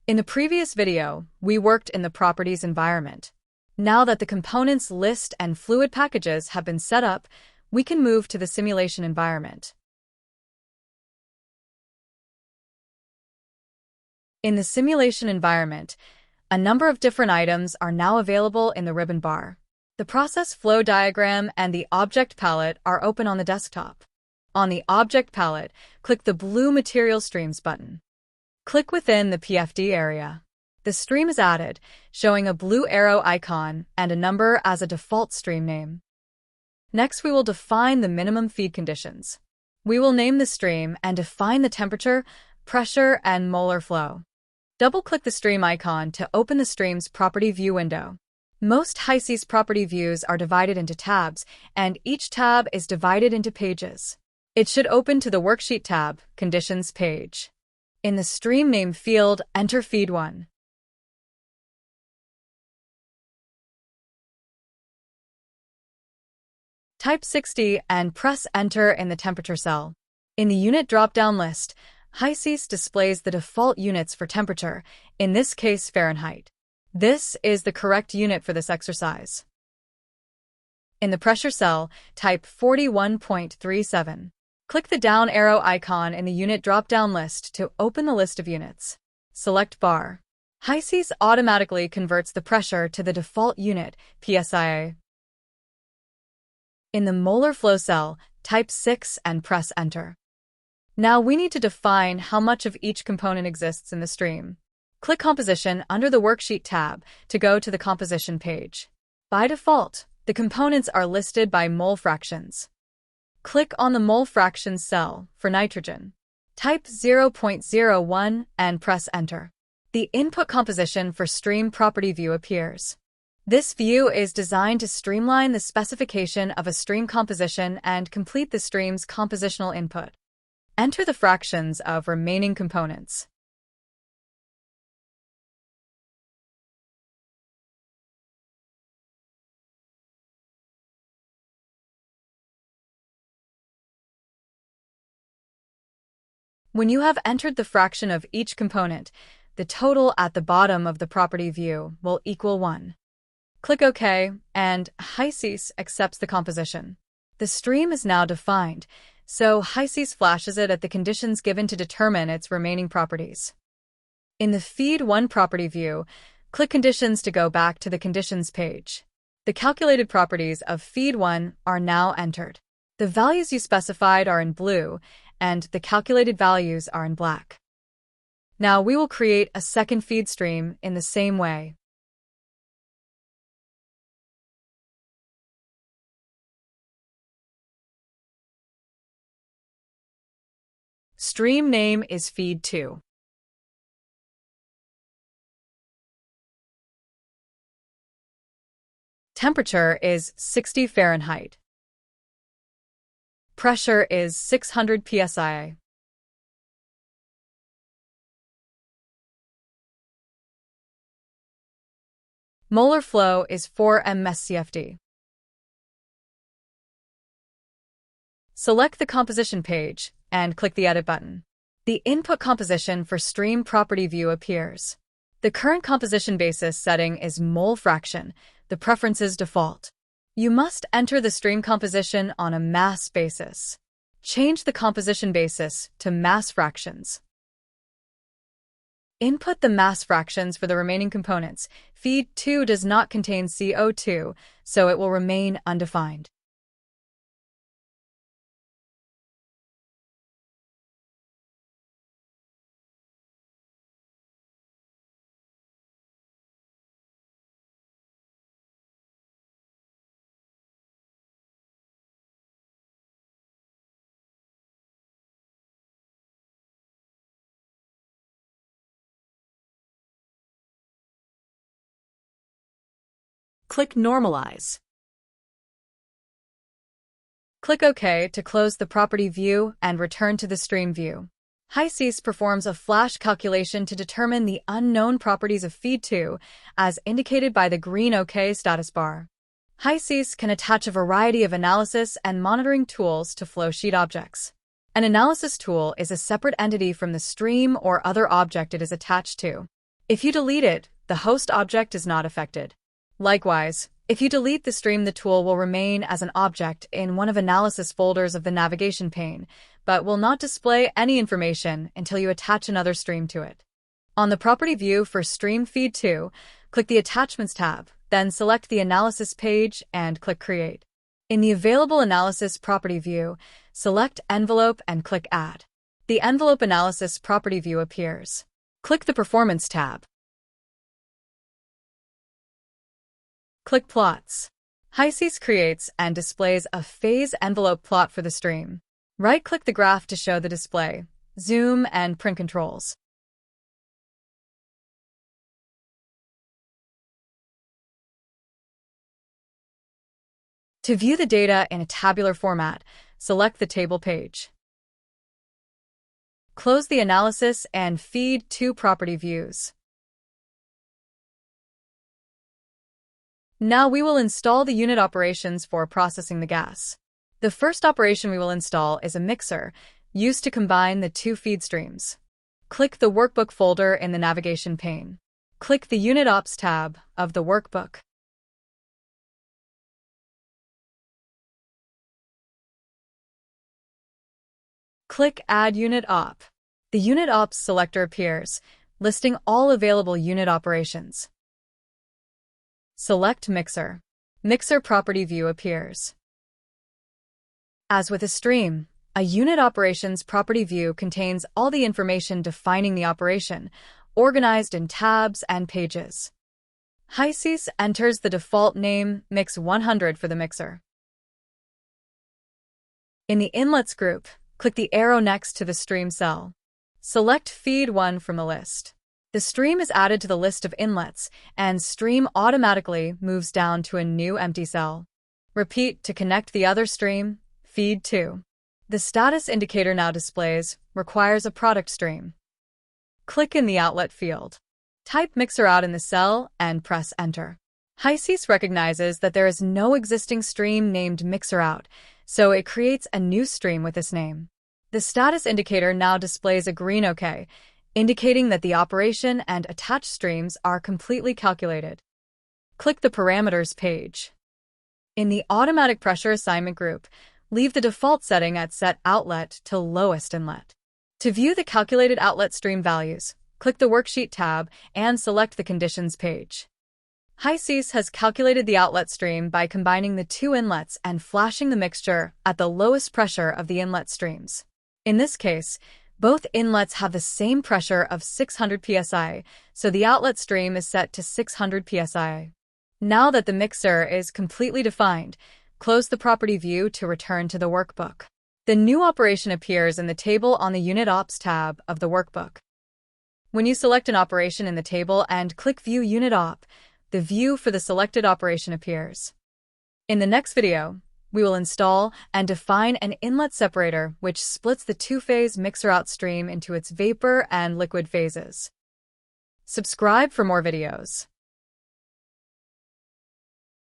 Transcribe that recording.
In the previous video, we worked in the properties environment. Now that the components list and fluid packages have been set up, we can move to the simulation environment. In the simulation environment, a number of different items are now available in the ribbon bar. The process flow diagram and the object palette are open on the desktop. On the object palette, click the blue Material Streams button. Click within the PFD area. The stream is added, showing a blue arrow icon and a number as a default stream name. Next, we will define the minimum feed conditions. We will name the stream and define the temperature, pressure, and molar flow. Double-click the stream icon to open the stream's property view window. Most HYSYS property views are divided into tabs, and each tab is divided into pages. It should open to the Worksheet tab, Conditions page. In the stream name field, enter feed 1. Type 60 and press Enter in the temperature cell. In the unit drop-down list, HYSYS displays the default units for temperature, in this case Fahrenheit. This is the correct unit for this exercise. In the pressure cell, type 41.37. Click the down arrow icon in the unit drop-down list to open the list of units. Select bar. HYSYS automatically converts the pressure to the default unit, PSI. In the molar flow cell, type 6 and press Enter. Now we need to define how much of each component exists in the stream. Click Composition under the Worksheet tab to go to the Composition page. By default, the components are listed by mole fractions. Click on the mole fractions cell for nitrogen. Type 0.01 and press Enter. The input composition for Stream Property View appears. This view is designed to streamline the specification of a stream composition and complete the stream's compositional input. Enter the fractions of remaining components. When you have entered the fraction of each component, the total at the bottom of the property view will equal 1. Click OK, and HYSYS accepts the composition. The stream is now defined, so HYSYS flashes it at the conditions given to determine its remaining properties. In the Feed 1 property view, click Conditions to go back to the Conditions page. The calculated properties of Feed 1 are now entered. The values you specified are in blue, and the calculated values are in black. Now we will create a second feed stream in the same way. Stream name is Feed 2. Temperature is 60 Fahrenheit. Pressure is 600 psi. Molar flow is 4 mSCFD. Select the Composition page and click the Edit button. The input composition for Stream Property View appears. The current composition basis setting is mole fraction, the preferences default. You must enter the stream composition on a mass basis. Change the composition basis to mass fractions. Input the mass fractions for the remaining components. Feed 2 does not contain CO2, so it will remain undefined. Click Normalize. Click OK to close the property view and return to the stream view. HYSYS performs a flash calculation to determine the unknown properties of Feed 2, as indicated by the green OK status bar. HYSYS can attach a variety of analysis and monitoring tools to flowsheet objects. An analysis tool is a separate entity from the stream or other object it is attached to. If you delete it, the host object is not affected. Likewise, if you delete the stream, the tool will remain as an object in one of analysis folders of the navigation pane, but will not display any information until you attach another stream to it. On the property view for Stream Feed 2, click the Attachments tab, then select the Analysis page and click Create. In the Available Analysis property view, select Envelope and click Add. The Envelope Analysis property view appears. Click the Performance tab. Click Plots. HYSYS creates and displays a phase envelope plot for the stream. Right-click the graph to show the display, zoom, and print controls. To view the data in a tabular format, select the Table page. Close the Analysis and Feed 2 property views. Now we will install the unit operations for processing the gas. The first operation we will install is a mixer, used to combine the two feed streams. Click the Workbook folder in the navigation pane. Click the Unit Ops tab of the workbook. Click Add Unit Op. The Unit Ops selector appears, listing all available unit operations. Select Mixer. Mixer property view appears. As with a stream, a unit operations property view contains all the information defining the operation, organized in tabs and pages. HYSYS enters the default name Mix 100 for the mixer. In the Inlets group, click the arrow next to the stream cell. Select Feed 1 from the list. The stream is added to the list of inlets, and stream automatically moves down to a new empty cell. Repeat to connect the other stream, Feed 2. The status indicator now displays, requires a product stream. Click in the Outlet field. Type Mixer Out in the cell and press Enter. HYSYS recognizes that there is no existing stream named Mixer Out, so it creates a new stream with this name. The status indicator now displays a green OK, indicating that the operation and attached streams are completely calculated. Click the Parameters page. In the Automatic Pressure Assignment group, leave the default setting at Set Outlet to Lowest Inlet. To view the calculated outlet stream values, click the Worksheet tab and select the Conditions page. HYSYS has calculated the outlet stream by combining the two inlets and flashing the mixture at the lowest pressure of the inlet streams. In this case, both inlets have the same pressure of 600 psi, so the outlet stream is set to 600 psi. Now that the mixer is completely defined, close the property view to return to the workbook. The new operation appears in the table on the Unit Ops tab of the workbook. When you select an operation in the table and click View Unit Op, the view for the selected operation appears. In the next video, we will install and define an inlet separator which splits the two-phase mixer out stream into its vapor and liquid phases. Subscribe for more videos.